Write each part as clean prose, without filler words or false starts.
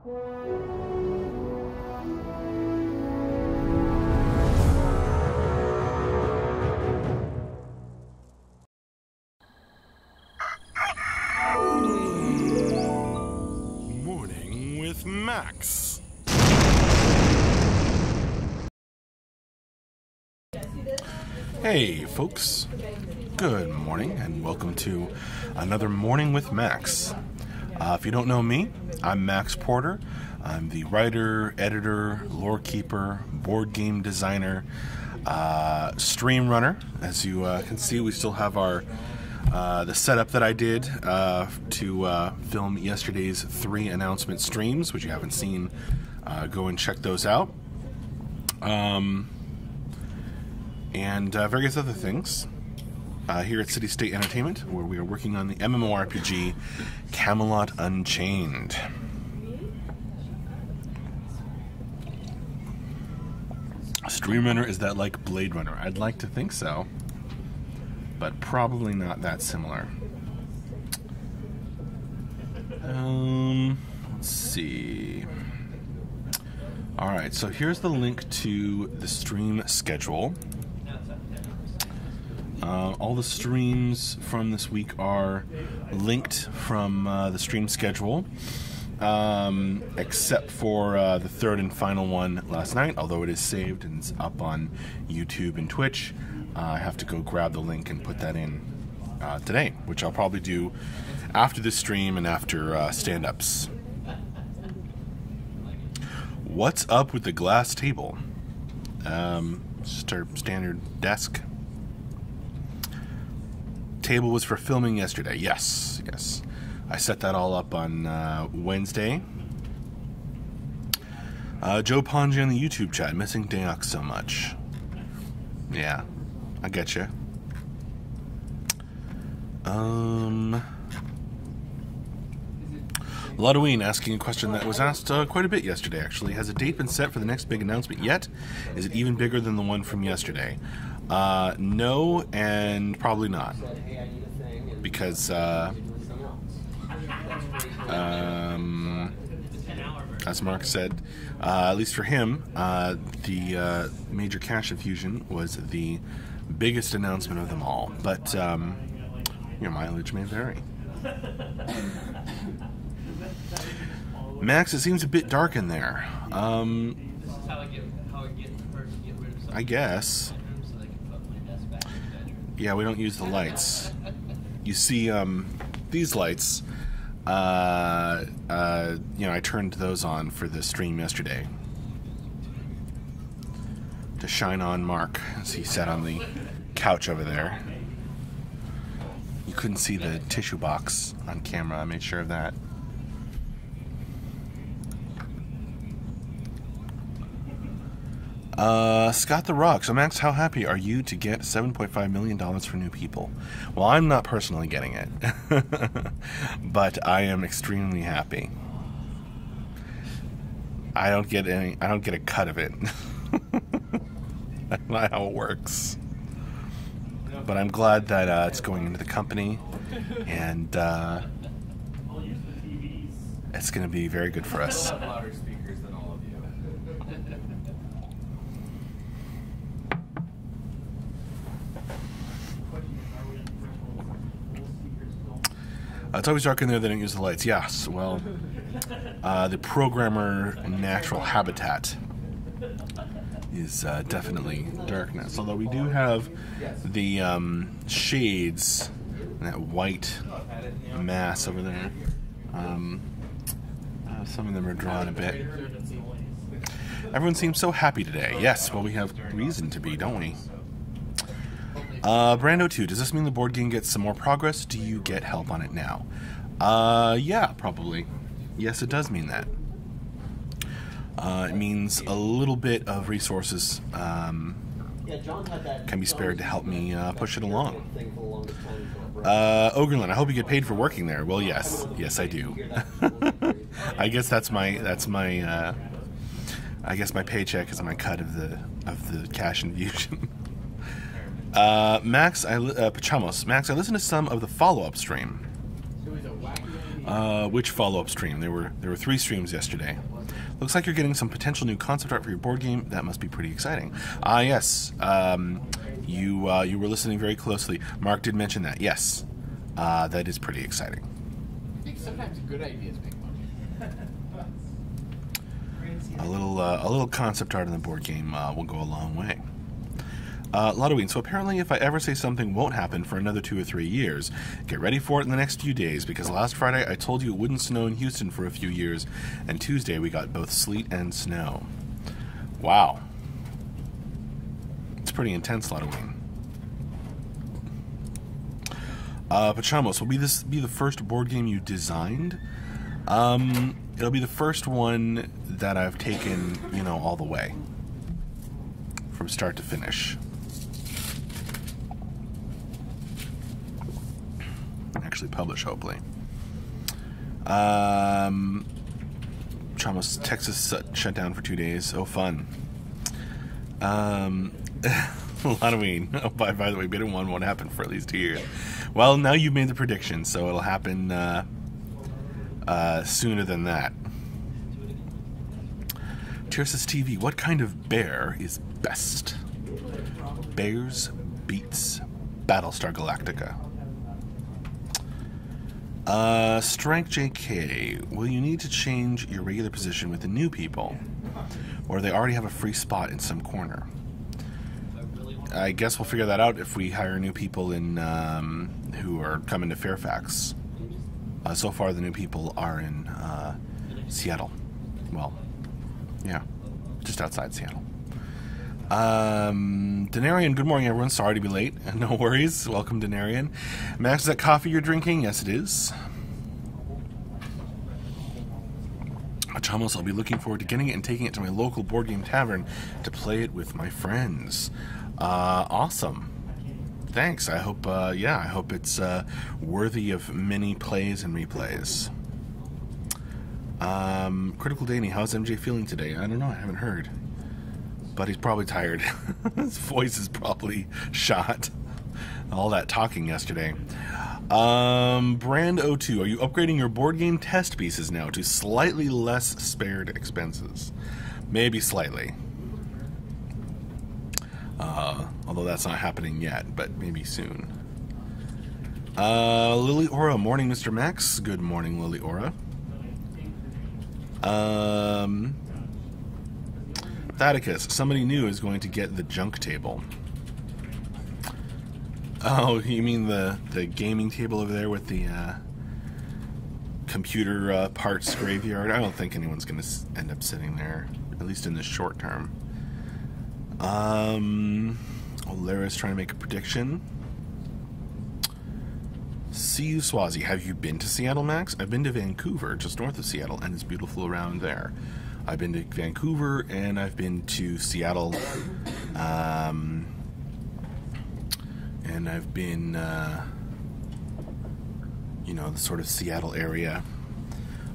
Morning with Max. Hey folks, good morning and welcome to another Morning with Max. If you don't know me, I'm Max Porter. I'm the writer, editor, lore keeper, board game designer, stream runner. As you can see, we still have our the setup that I did to film yesterday's 3 announcement streams, which you haven't seen. Go and check those out. And various other things here at City State Entertainment, where we are working on the MMORPG Camelot Unchained. Stream Runner, is that like Blade Runner? I'd like to think so, but probably not that similar. Let's see. Alright, so here's the link to the stream schedule. All the streams from this week are linked from the stream schedule, except for the third and final one last night, although it is saved and it's up on YouTube and Twitch. I have to go grab the link and put that in today, which I'll probably do after this stream and after stand-ups. What's up with the glass table? Just our standard desk. Table was for filming yesterday. Yes. I set that all up on Wednesday. Joe Ponji on the YouTube chat, missing Dayox so much. Yeah, I get you. Ludween asking a question that was asked quite a bit yesterday, actually. Has a date been set for the next big announcement yet? Is it even bigger than the one from yesterday? No, and probably not. Because, as Mark said, at least for him, the major cash infusion was the biggest announcement of them all. But your mileage may vary. Max, it seems a bit dark in there. I guess. Yeah, we don't use the lights. You see, these lights, I turned those on for the stream yesterday to shine on Mark as he sat on the couch over there. You couldn't see the tissue box on camera. I made sure of that. Scott the Rock. So Max, how happy are you to get $7.5 million for new people? Well, I'm not personally getting it, but I am extremely happy. I don't get a cut of it. That's not how it works. But I'm glad that it's going into the company, and it's going to be very good for us. It's always dark in there, they don't use the lights. Yes, well, the programmer natural habitat is definitely darkness. Although we do have the shades, that white mass over there. Some of them are drawn a bit. Everyone seems so happy today. Yes, well, we have reason to be, don't we? Brando 2, does this mean the board game gets some more progress? Do you get help on it now? Yeah, probably. Yes, it does mean that. It means a little bit of resources can be spared to help me push it along. Ogrelin, I hope you get paid for working there. Well, yes. Yes, I do. I guess that's my I guess my paycheck is my cut of the cash infusion. Max, Pachamos. Max, I listened to some of the follow-up stream. Which follow-up stream? There were 3 streams yesterday. Looks like you're getting some potential new concept art for your board game. That must be pretty exciting. Yes. You were listening very closely. Mark did mention that. Yes. That is pretty exciting. I think sometimes good ideas make money. A little concept art in the board game will go a long way. Halloween. So apparently if I ever say something won't happen for another 2 or 3 years, get ready for it in the next few days, because last Friday I told you it wouldn't snow in Houston for a few years, and Tuesday we got both sleet and snow. Wow. It's pretty intense, Halloween. Pachamos, will this be the first board game you designed? It'll be the first one that I've taken, all the way. From start to finish. Actually publish, hopefully. Chamos, Texas shut down for 2 days. Oh, fun. Halloween. Oh, by the way, beta 1 won't happen for at least 2 years. Well, now you've made the prediction, so it'll happen sooner than that. Tirsus TV, what kind of bear is best? Bears beats Battlestar Galactica. Strength JK, will you need to change your regular position with the new people? Or do they already have a free spot in some corner? I guess we'll figure that out if we hire new people in who are coming to Fairfax. So far the new people are in Seattle. Well, yeah, just outside Seattle. Denarian, good morning everyone. Sorry to be late. No worries. Welcome, Denarian. Max, is that coffee you're drinking? Yes, it is. Chamos, I'll be looking forward to getting it and taking it to my local board game tavern to play it with my friends. Awesome. Thanks. I hope, I hope it's worthy of many plays and replays. Critical Danny, how's MJ feeling today? I don't know. I haven't heard. But he's probably tired. His voice is probably shot. All that talking yesterday. Brand02, are you upgrading your board game test pieces now to slightly less spared expenses? Maybe slightly. Although that's not happening yet, but maybe soon. Lily Aura, morning, Mr. Max. Good morning, Lily Aura. Thaddeus, somebody new is going to get the junk table. Oh, you mean the gaming table over there with the computer parts graveyard? I don't think anyone's going to end up sitting there, at least in the short term. Lara's trying to make a prediction. See you, Swazi. Have you been to Seattle, Max? I've been to Vancouver, just north of Seattle, and it's beautiful around there. I've been to Vancouver, and I've been to Seattle, and I've been, the sort of Seattle area,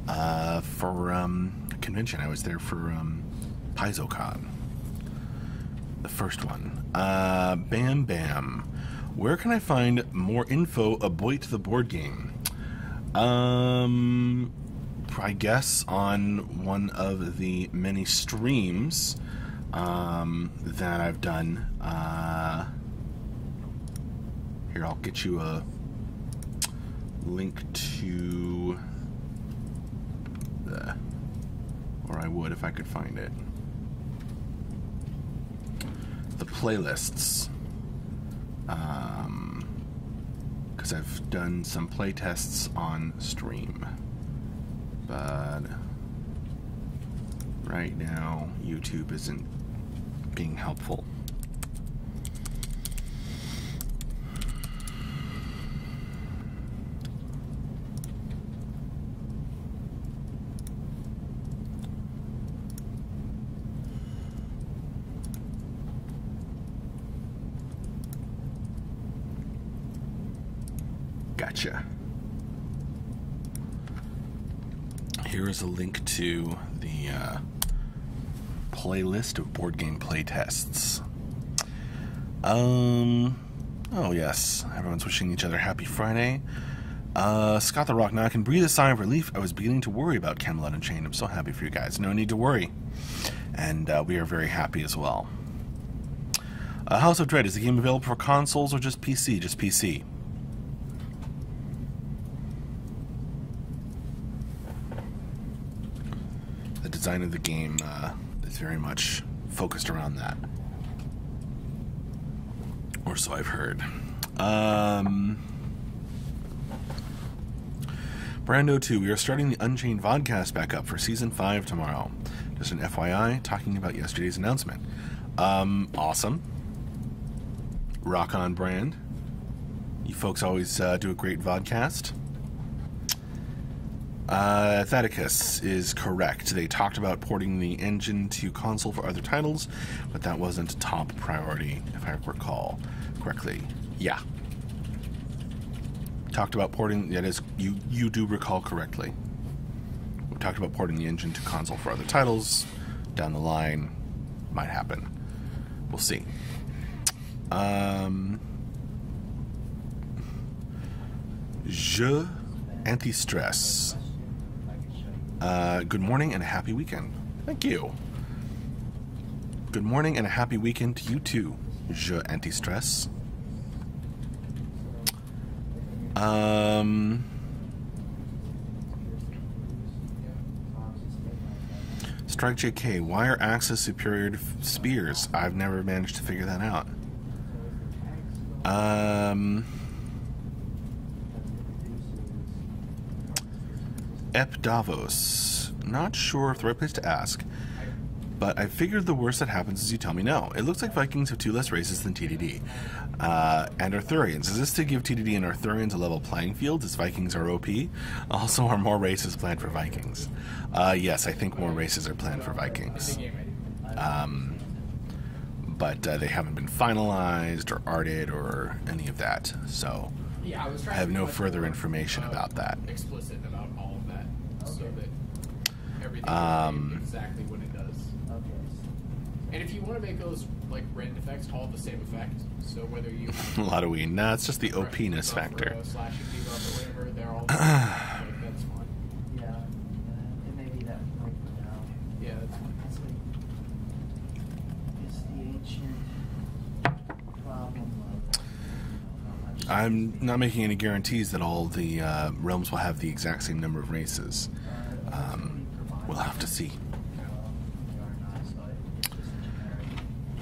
for, a convention. I was there for, PaizoCon, the first one. Bam Bam. Where can I find more info about the board game? I guess on one of the many streams that I've done. Here, I'll get you a link to or I would if I could find it. The playlists. Because I've done some play tests on stream. But right now, YouTube isn't being helpful. Gotcha. Here is a link to the playlist of board game playtests. Oh yes, everyone's wishing each other happy Friday. Scott the Rock, now I can breathe a sigh of relief. I was beginning to worry about Camelot Unchained. I'm so happy for you guys. No need to worry. And we are very happy as well. House of Dread, is the game available for consoles or just PC? Just PC. The design of the game is very much focused around that. Or so I've heard. Brando 2, we are starting the Unchained vodcast back up for Season 5 tomorrow. Just an FYI, talking about yesterday's announcement. Awesome. Rock on brand. You folks always do a great vodcast. Theticus is correct. They talked about porting the engine to console for other titles, but that wasn't top priority, if I recall correctly. Yeah. Talked about porting, that is, you do recall correctly. We talked about porting the engine to console for other titles. Down the line, might happen. We'll see. Je anti-stress. Good morning and a happy weekend. Thank you. Good morning and a happy weekend to you too, Je anti-stress. Strike JK, why are axes superior to spears? I've never managed to figure that out. Ep Davos, not sure if the right place to ask, but I figured the worst that happens is you tell me no. It looks like Vikings have 2 less races than TDD. And Arthurians. Is this to give TDD and Arthurians a level playing field, as Vikings are OP? Also, are more races planned for Vikings? Yes, I think more races are planned for Vikings. But they haven't been finalized or arted or any of that. So I have no further information about that. Explicit about all of that, so that everything is exactly what it does. And if you want to make those like random effects all the same effect, so whether you a lot of weed, nah, it's just the OP-ness factor. Slash and debuff or whatever, they're all like, that's fine. Yeah, it may be that point now. Yeah, that's fine. It's the ancient problem of how much. I'm not making any guarantees that all the realms will have the exact same number of races. We'll have to see.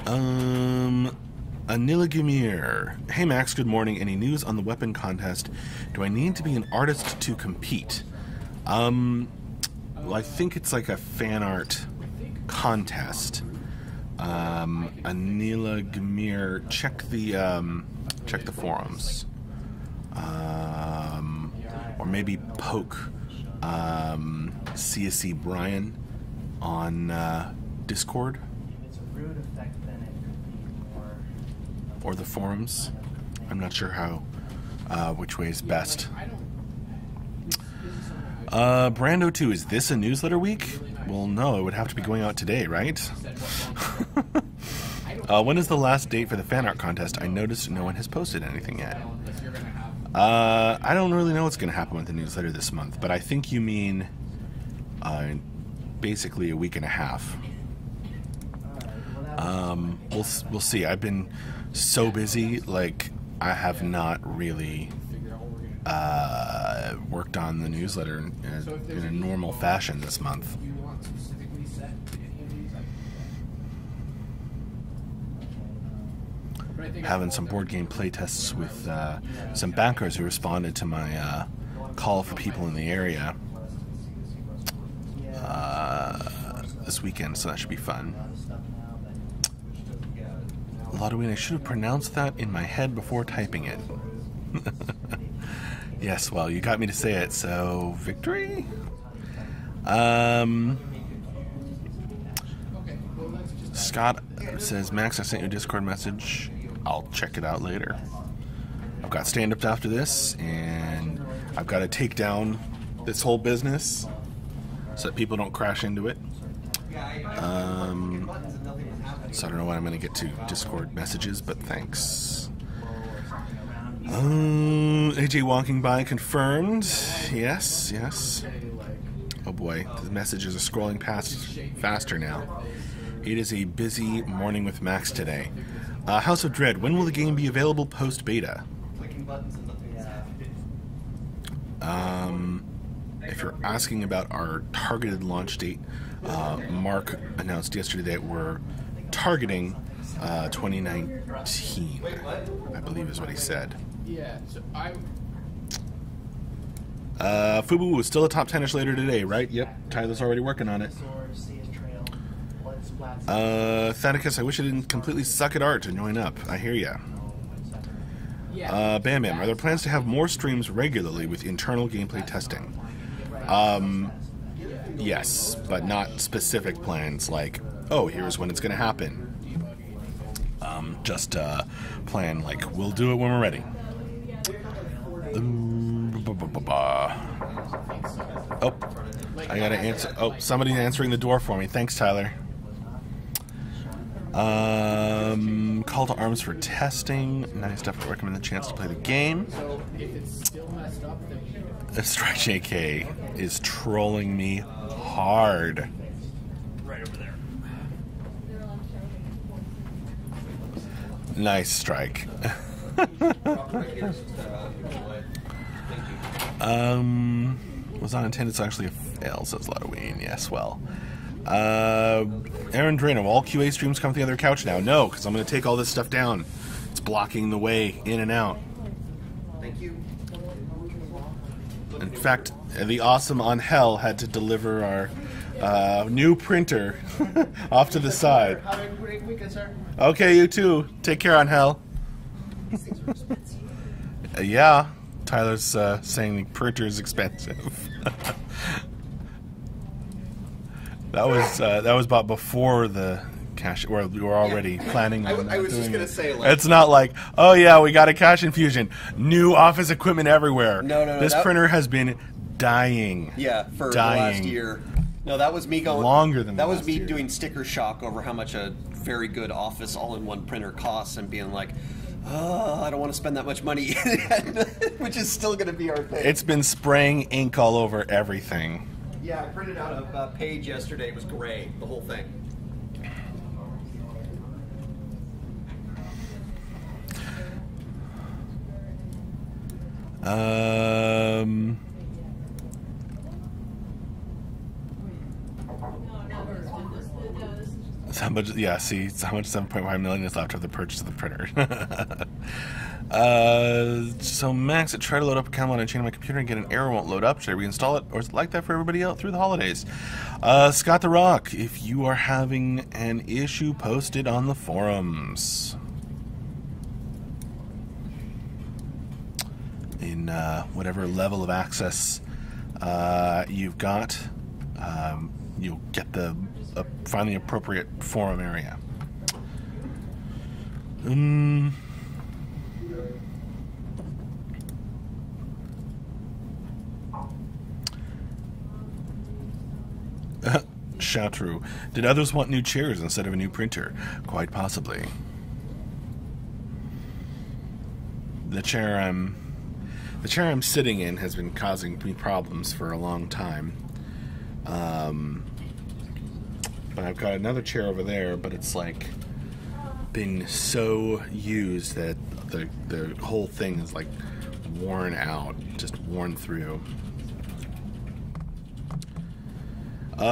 Anila Gumir. Hey Max, good morning. Any news on the weapon contest? Do I need to be an artist to compete? Well, I think it's like a fan art contest. Anila Gumir, check the forums. Or maybe poke CSC Brian on Discord. Or the forums. I'm not sure how, which way is best. Brando 2, is this a newsletter week? Well, no, it would have to be going out today, right? When is the last date for the fan art contest? I noticed no one has posted anything yet. I don't really know what's going to happen with the newsletter this month, but I think you mean basically a week and a half. We'll see. I've been so busy, like I have not really worked on the newsletter in a normal fashion this month. Having some board game playtests with some backers who responded to my call for people in the area this weekend, so that should be fun. Lodoween, I should have pronounced that in my head before typing it. Yes, well, you got me to say it, so victory? Scott says, Max, I sent you a Discord message. I'll check it out later. I've got stand-ups after this, and I've got to take down this whole business so that people don't crash into it. So I don't know when I'm going to get to Discord messages, but thanks. AJ walking by confirmed. Yes, yes. Oh boy, the messages are scrolling past faster now. It is a busy morning with Max today. House of Dread, when will the game be available post-beta? If you're asking about our targeted launch date, Mark announced yesterday that we're targeting 2019, I believe is what he said. Yeah, so I... Fubu was still a top 10ish later today, right? Yep, Tyler's already working on it. Thanicus, I wish I didn't completely suck at art to join up. I hear ya. Bam Bam, are there plans to have more streams regularly with internal gameplay testing? Yes, but not specific plans like, oh, here's when it's going to happen. Just plan like, we'll do it when we're ready. Oh, I gotta answer. Oh, somebody's answering the door for me. Thanks, Tyler. Call to arms for testing. Nice, definitely recommend the chance to play the game. So if it's still messed up, then... Strike JK is trolling me hard. Right over there. Nice strike. Was not intended, so actually a fail, says Lotoween. Yes, well. Aaron Drano, all QA streams come to the other couch now. No, because I'm going to take all this stuff down. It's blocking the way in and out. Thank you. In fact, the awesome on Hell had to deliver our new printer off to the side. Have a great weekend, sir. Okay, you too. Take care on Hell. Yeah, Tyler's saying the printer is expensive. That was bought before the cash, where we were already planning on I was doing just gonna it. say, like, It's not like, oh yeah, we got a cash infusion, new office equipment everywhere. No, this printer has been dying. yeah, for dying. the last year. No, that was me going Longer than that the was last me year. doing sticker shock over how much a very good office all-in-one printer costs, and being like, oh, I don't want to spend that much money, which is still going to be our thing. It's been spraying ink all over everything. Yeah, I printed out a page yesterday. It was gray, the whole thing. How much? Yeah, see, how much 7.5 million is left of the purchase of the printer. So Max, I tried to load up a Camelot Unchained on my computer and get an error, won't load up. Should I reinstall it, or is it like that for everybody else through the holidays? Scott the Rock, if you are having an issue, post it on the forums. In whatever level of access you've got, you'll get the find the appropriate forum area. Chatru, did others want new chairs instead of a new printer? Quite possibly. The chair I'm sitting in has been causing me problems for a long time. But I've got another chair over there, but it's like been so used that the whole thing is like worn out, just worn through.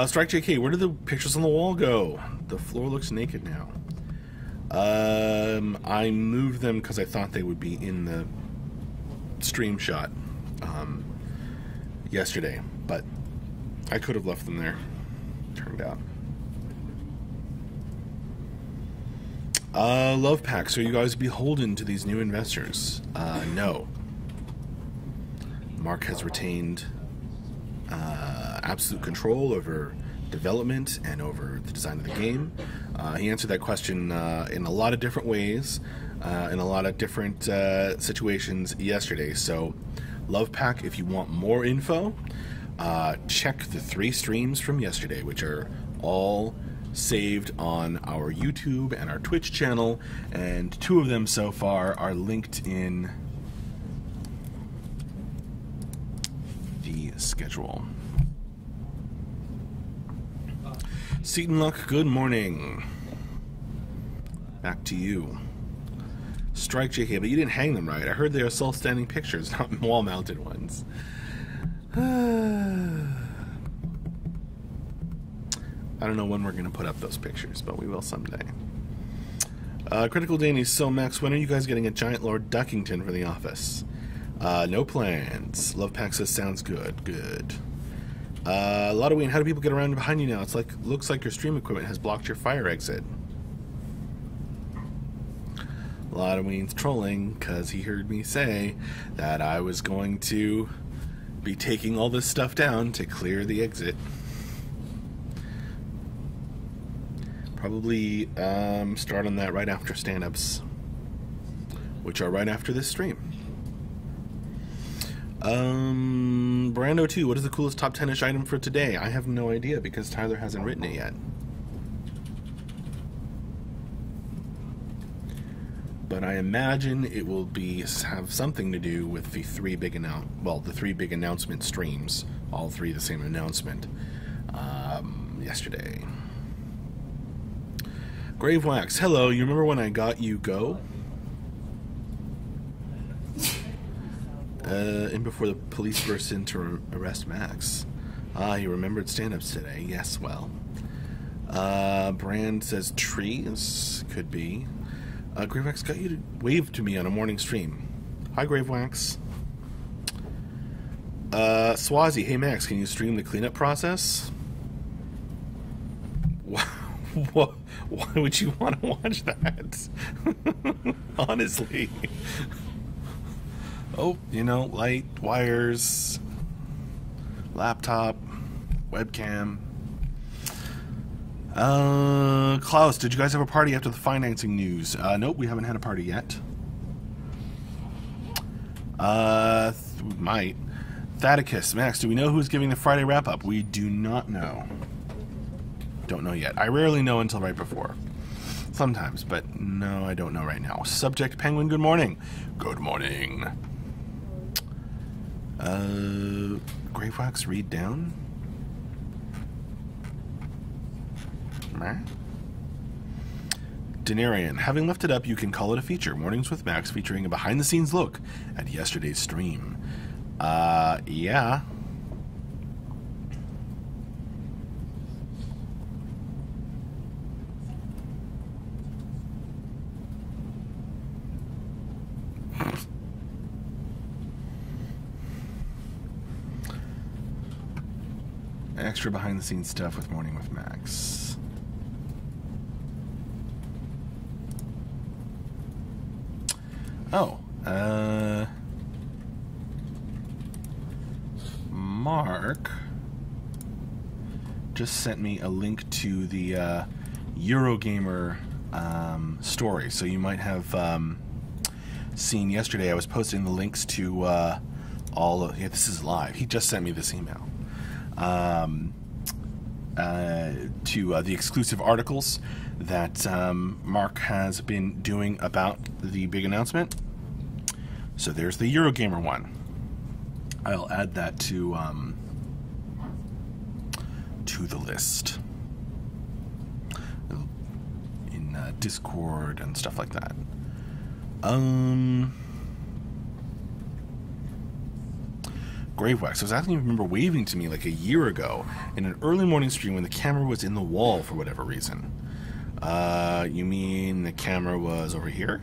Strike JK, where did the pictures on the wall go? The floor looks naked now. I moved them because I thought they would be in the stream shot yesterday, but I could have left them there. Turned out. Love packs. Are you guys beholden to these new investors? No. Mark has retained absolute control over development and over the design of the game. He answered that question in a lot of different ways, in a lot of different situations yesterday. So, Love Pack, if you want more info, check the 3 streams from yesterday, which are all saved on our YouTube and our Twitch channel, and 2 of them so far are linked in schedule. Seton Luck, good morning. Back to you. Strike JK, but you didn't hang them right. I heard they are self-standing pictures, not wall-mounted ones. I don't know when we're going to put up those pictures, but we will someday. Critical Danny, so Max, when are you guys getting a giant Lord Duckington for the office? No plans. Love Pack says sounds good. Good. Lotoween, how do people get around behind you now? It's like looks like your stream equipment has blocked your fire exit. Lotoween's trolling because he heard me say that I was going to be taking all this stuff down to clear the exit. Probably start on that right after stand-ups, which are right after this stream. Brando 2, what is the coolest top 10-ish item for today? I have no idea because Tyler hasn't written it yet. But I imagine it will have something to do with the three big announcement streams, all three the same announcement, yesterday. Gravewax, hello, you remember when I got you go? And before the police burst in to arrest Max. You remembered stand-ups today. Yes, well. Brand says trees. Could be. Gravewax got you to wave to me on a morning stream. Hi, Gravewax. Swazi, hey Max, can you stream the cleanup process? Why would you want to watch that? Honestly. Oh, light, wires, laptop, webcam. Klaus, did you guys have a party after the financing news? Nope, we haven't had a party yet. We might. Thaddeus, Max, do we know who's giving the Friday wrap-up? We do not know. Don't know yet. I rarely know until right before. Sometimes, but no, I don't know right now. Subject Penguin, good morning. Good morning. Gravewax, read down. Denarian, having left it up, you can call it a feature. Mornings with Max featuring a behind-the-scenes look at yesterday's stream. Yeah. Extra behind-the-scenes stuff with Morning with Max. Oh, Mark just sent me a link to the Eurogamer story. So you might have seen yesterday I was posting the links to all of... Yeah, this is live. He just sent me this email. To the exclusive articles that Mark has been doing about the big announcement. So there's the Eurogamer one. I'll add that to the list in Discord and stuff like that. Gravewax, I was asking if you remember waving to me like a year ago in an early morning stream when the camera was in the wall for whatever reason. You mean the camera was over here?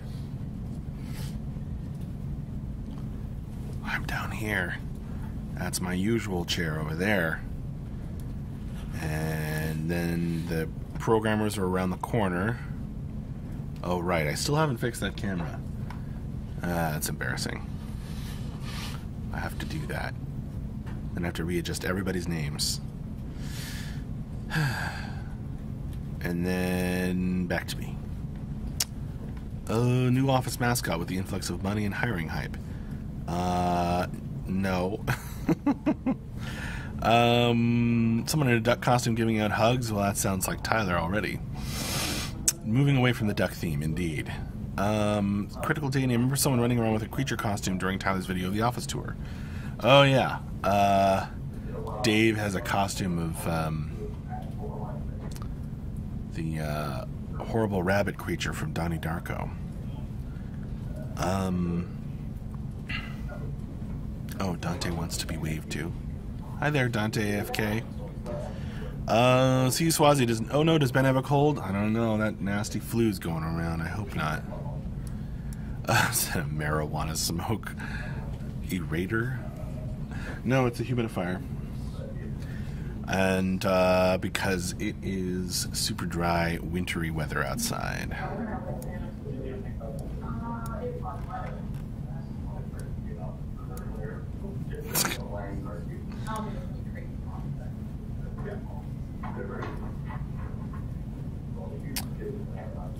I'm down here. That's my usual chair over there. And then the programmers are around the corner. Oh, right. I still haven't fixed that camera. That's embarrassing. I have to do that. Then I have to readjust everybody's names. And then back to me. New office mascot with the influx of money and hiring hype. No. Someone in a duck costume giving out hugs? Well, that sounds like Tyler already. Moving away from the duck theme, indeed. Critical DNA. I remember someone running around with a creature costume during Tyler's video of the office tour. Oh, yeah. Dave has a costume of the horrible rabbit creature from Donnie Darko. Oh, Dante wants to be waved to. Hi there, Dante AFK. See, Swazi doesn't. Oh no, does Ben have a cold? I don't know. That nasty flu's going around. I hope not. Is that a marijuana smoke erater? No, it's a humidifier. And because it is super dry, wintry weather outside.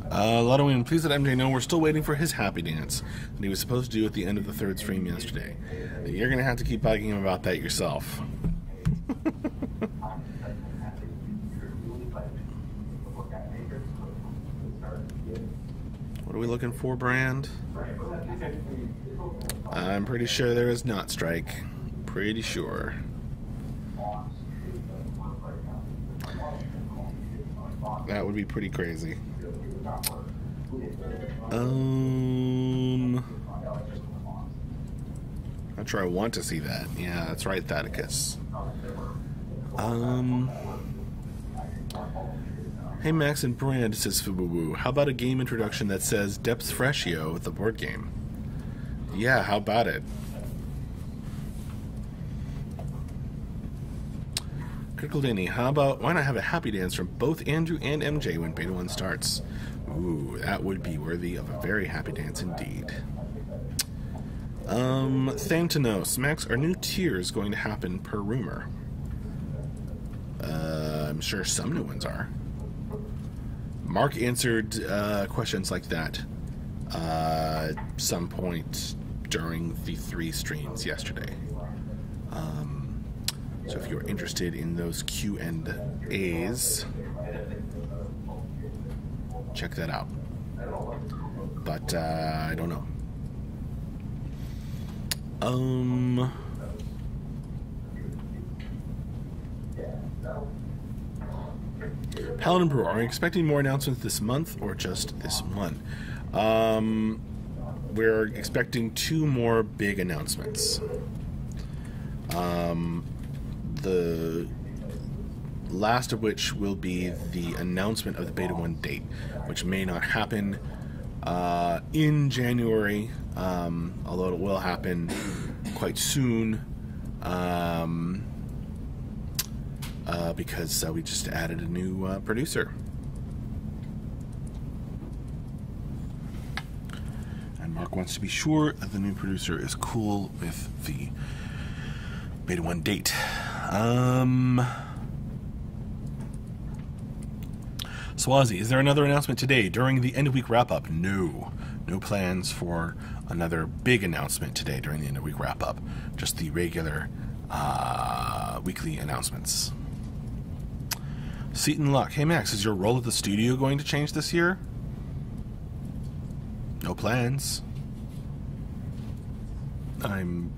Ludwig, please let MJ know we're still waiting for his happy dance that he was supposed to do at the end of the third stream yesterday. You're going to have to keep bugging him about that yourself. What are we looking for, Brand? I'm pretty sure there is not Strike. Pretty sure. That would be pretty crazy. Not sure I want to see that. Yeah, that's right, Thaddeus. Hey Max and Brand, says Fububu. How about a game introduction that says Depths Freshio with the board game? Yeah, how about it? Critical Danny, how about why not have a happy dance from both Andrew and MJ when Beta 1 starts? Ooh, that would be worthy of a very happy dance indeed. Thanatos, Max, are new tiers going to happen per rumor? I'm sure some new ones are. Mark answered questions like that some point during the 3 streams yesterday. So if you're interested in those Q&As, check that out. But I don't know. Paladin Brewer, are you expecting more announcements this month or just this one? We're expecting 2 more big announcements. The last of which will be the announcement of the Beta 1 date, which may not happen in January, although it will happen quite soon, because we just added a new producer. And Mark wants to be sure that the new producer is cool with the Beta 1 date. Swazi, is there another announcement today during the end of week wrap up? No. No plans for another big announcement today during the end of week wrap up. Just the regular weekly announcements. Seton Luck, hey Max, is your role at the studio going to change this year? No plans. I'm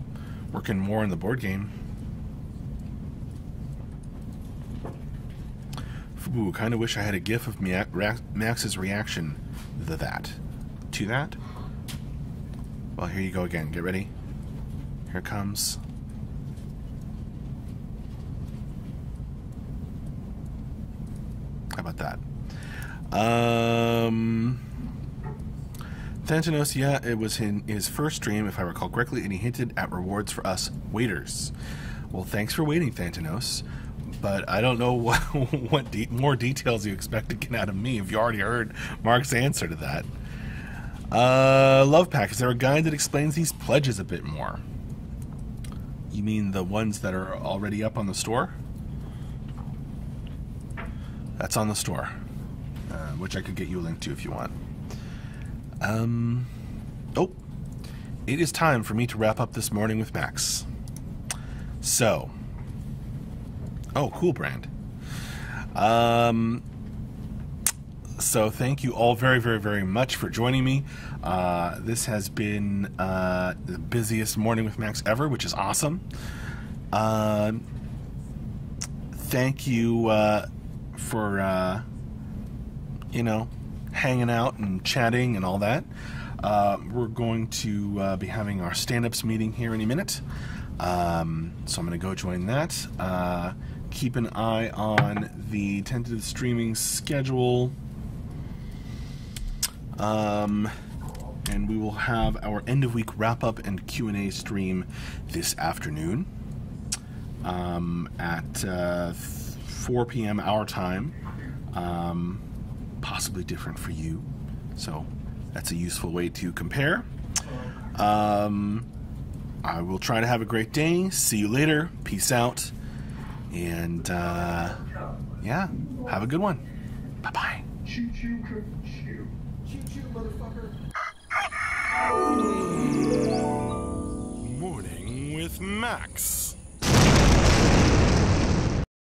working more on the board game. Ooh, kind of wish I had a gif of Max's reaction to that. Well, here you go again. Get ready. Here it comes. How about that? Thanatos, yeah, it was in his first stream, if I recall correctly, and he hinted at rewards for us waiters. Well, thanks for waiting, Thanatos. But I don't know what more details you expect to get out of me if you already heard Mark's answer to that. Love Pack, is there a guide that explains these pledges a bit more? You mean the ones that are already up on the store? That's on the store, which I could get you a link to if you want. Oh, it is time for me to wrap up this morning with Max. So... Oh, cool, Brand. So thank you all very, very, very much for joining me. This has been the busiest morning with Max ever, which is awesome. thank you for hanging out and chatting and all that. We're going to be having our stand-ups meeting here any minute, so I'm going to go join that. Keep an eye on the tentative streaming schedule, and we will have our end-of-week wrap-up and Q&A stream this afternoon at 4 p.m. our time, possibly different for you, so that's a useful way to compare. I will try to have a great day. See you later. Peace out. And, yeah, have a good one. Bye-bye. Choo-choo, choo. Choo-choo, motherfucker. Morning with Max.